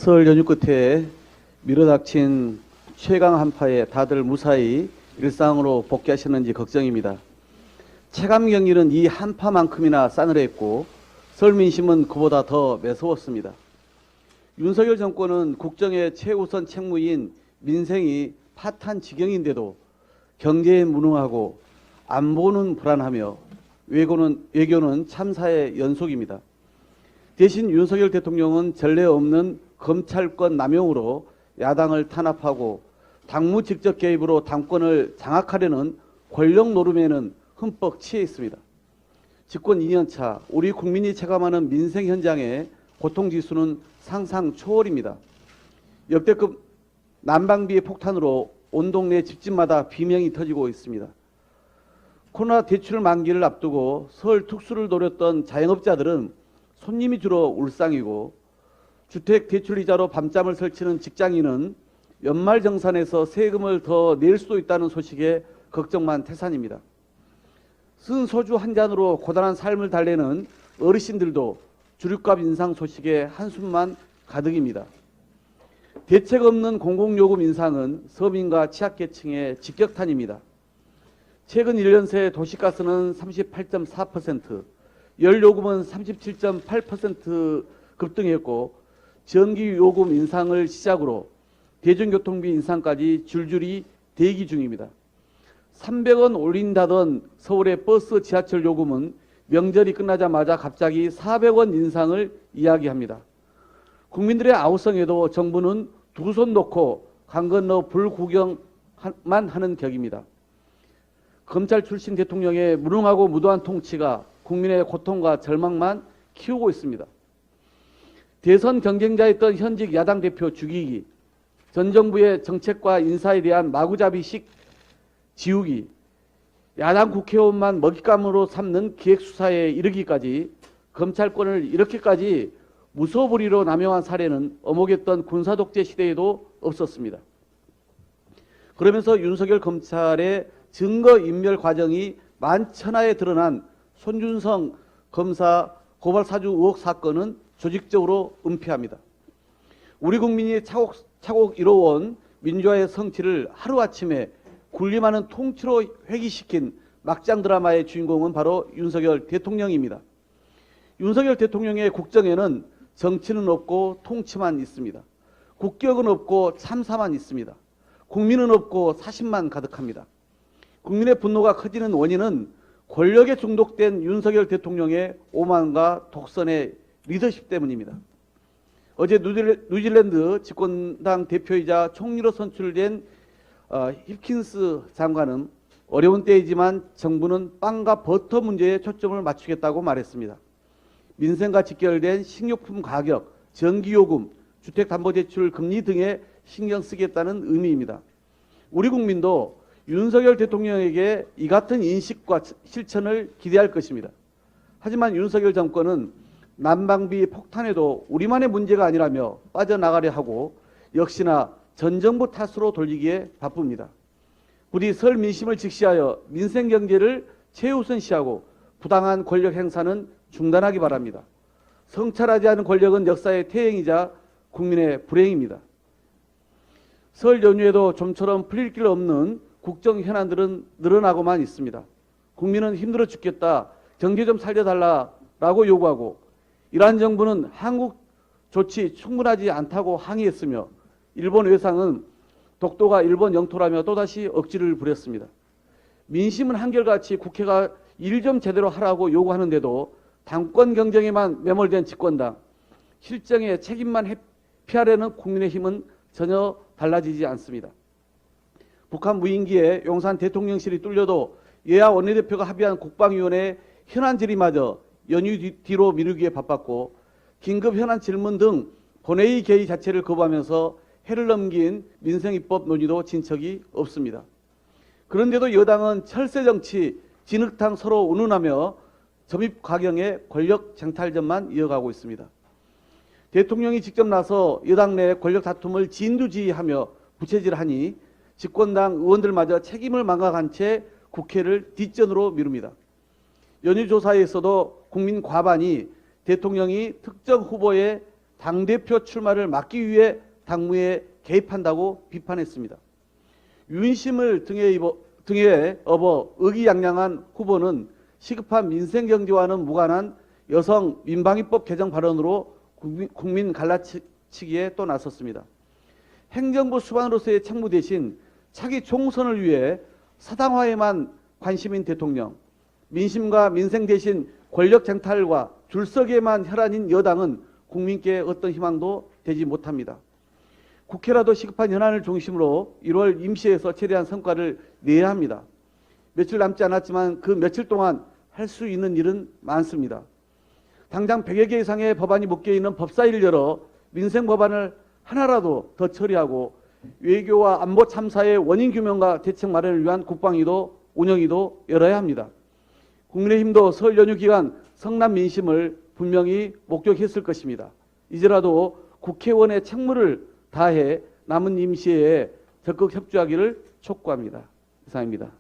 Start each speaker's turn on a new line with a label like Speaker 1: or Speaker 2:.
Speaker 1: 설 연휴 끝에 밀어닥친 최강 한파에 다들 무사히 일상으로 복귀하셨는지 걱정입니다. 체감 경기는 이 한파만큼이나 싸늘했고 설 민심은 그보다 더 매서웠습니다. 윤석열 정권은 국정의 최우선 책무인 민생이 파탄 지경인데도 경제에 무능하고 안보는 불안하며 외교는 참사의 연속입니다. 대신 윤석열 대통령은 전례 없는 검찰권 남용으로 야당을 탄압하고 당무 직접 개입으로 당권을 장악하려는 권력 노름에는 흠뻑 취해 있습니다. 집권 2년차 우리 국민이 체감하는 민생 현장의 고통지수는 상상 초월입니다. 역대급 난방비 폭탄으로 온 동네 집집마다 비명이 터지고 있습니다. 코로나 대출 만기를 앞두고 설 특수를 노렸던 자영업자들은 손님이 주로 울상이고 주택 대출이자로 밤잠을 설치는 직장인은 연말정산에서 세금을 더 낼 수도 있다는 소식에 걱정만 태산입니다. 쓴 소주 한 잔으로 고단한 삶을 달래는 어르신들도 주류값 인상 소식에 한숨만 가득입니다. 대책 없는 공공요금 인상은 서민과 취약계층의 직격탄입니다. 최근 1년 새 도시가스는 38.4%, 열요금은 37.8% 급등했고 전기요금 인상을 시작으로 대중교통비 인상까지 줄줄이 대기 중입니다. 300원 올린다던 서울의 버스 지하철 요금은 명절이 끝나자마자 갑자기 400원 인상을 이야기합니다. 국민들의 아우성에도 정부는 두 손 놓고 강 건너 불구경만 하는 격입니다. 검찰 출신 대통령의 무능하고 무도한 통치가 국민의 고통과 절망만 키우고 있습니다. 대선 경쟁자였던 현직 야당 대표 죽이기, 전 정부의 정책과 인사에 대한 마구잡이식 지우기, 야당 국회의원만 먹잇감으로 삼는 기획수사에 이르기까지 검찰권을 이렇게까지 무소불위로 남용한 사례는 어목했던 군사독재 시대에도 없었습니다. 그러면서 윤석열 검찰의 증거인멸 과정이 만천하에 드러난 손준성 검사 고발사주 의혹 사건은 조직적으로 은폐합니다. 우리 국민이 차곡차곡 이뤄온 민주화의 성취를 하루아침에 군림하는 통치로 회귀시킨 막장 드라마의 주인공은 바로 윤석열 대통령입니다. 윤석열 대통령의 국정에는 정치는 없고 통치만 있습니다. 국격은 없고 참사만 있습니다. 국민은 없고 사심만 가득합니다. 국민의 분노가 커지는 원인은 권력에 중독된 윤석열 대통령의 오만과 독선의 리더십 때문입니다. 어제 뉴질랜드 집권당 대표이자 총리로 선출된 힙킨스 장관은 어려운 때이지만 정부는 빵과 버터 문제에 초점을 맞추겠다고 말했습니다. 민생과 직결된 식료품 가격, 전기요금, 주택담보대출 금리 등에 신경 쓰겠다는 의미입니다. 우리 국민도 윤석열 대통령에게 이 같은 인식과 실천을 기대할 것입니다. 하지만 윤석열 정권은 난방비 폭탄에도 우리만의 문제가 아니라며 빠져나가려 하고 역시나 전 정부 탓으로 돌리기에 바쁩니다. 부디 설 민심을 직시하여 민생 경제를 최우선시하고 부당한 권력 행사는 중단하기 바랍니다. 성찰하지 않은 권력은 역사의 퇴행이자 국민의 불행입니다. 설 연휴에도 좀처럼 풀릴 길 없는 국정 현안들은 늘어나고만 있습니다. 국민은 힘들어 죽겠다, 경제 좀 살려달라고 요구하고 이러한 정부는 한국 조치 충분하지 않다고 항의했으며 일본 외상은 독도가 일본 영토라며 또다시 억지를 부렸습니다. 민심은 한결같이 국회가 일 좀 제대로 하라고 요구하는데도 당권 경쟁에만 매몰된 집권당, 실정의 책임만 회피하려는 국민의힘은 전혀 달라지지 않습니다. 북한 무인기에 용산 대통령실이 뚫려도 여야 원내대표가 합의한 국방위원회 현안 질의마저 연휴 뒤로 미루기에 바빴고 긴급 현안 질문 등 본회의 개의 자체를 거부하면서 해를 넘긴 민생입법 논의도 진척이 없습니다. 그런데도 여당은 철새정치, 진흙탕 서로 운운하며 점입가경의 권력 쟁탈전만 이어가고 있습니다. 대통령이 직접 나서 여당 내 권력 다툼을 진두지휘하며 부채질하니 집권당 의원들마저 책임을 망각한 채 국회를 뒷전으로 미룹니다. 연휴 조사에서도 국민 과반이 대통령이 특정 후보의 당대표 출마를 막기 위해 당무에 개입한다고 비판했습니다. 윤심을 등에 업어 의기양양한 후보는 시급한 민생경제와는 무관한 여성 민방위법 개정 발언으로 국민 갈라치기에 또 나섰습니다. 행정부 수반으로서의 책무 대신 차기 총선을 위해 사당화에만 관심인 대통령, 민심과 민생 대신 권력 쟁탈과 줄서기에만 혈안인 여당은 국민께 어떤 희망도 되지 못합니다. 국회라도 시급한 현안을 중심으로 1월 임시에서 최대한 성과를 내야 합니다. 며칠 남지 않았지만 그 며칠 동안 할 수 있는 일은 많습니다. 당장 100여 개 이상의 법안이 묶여있는 법사위를 열어 민생 법안을 하나라도 더 처리하고 외교와 안보 참사의 원인 규명과 대책 마련을 위한 국방위도 운영위도 열어야 합니다. 국민의힘도 설 연휴 기간 성남 민심을 분명히 목격했을 것입니다. 이제라도 국회의원의 책무를 다해 남은 임시에 적극 협조하기를 촉구합니다. 이상입니다.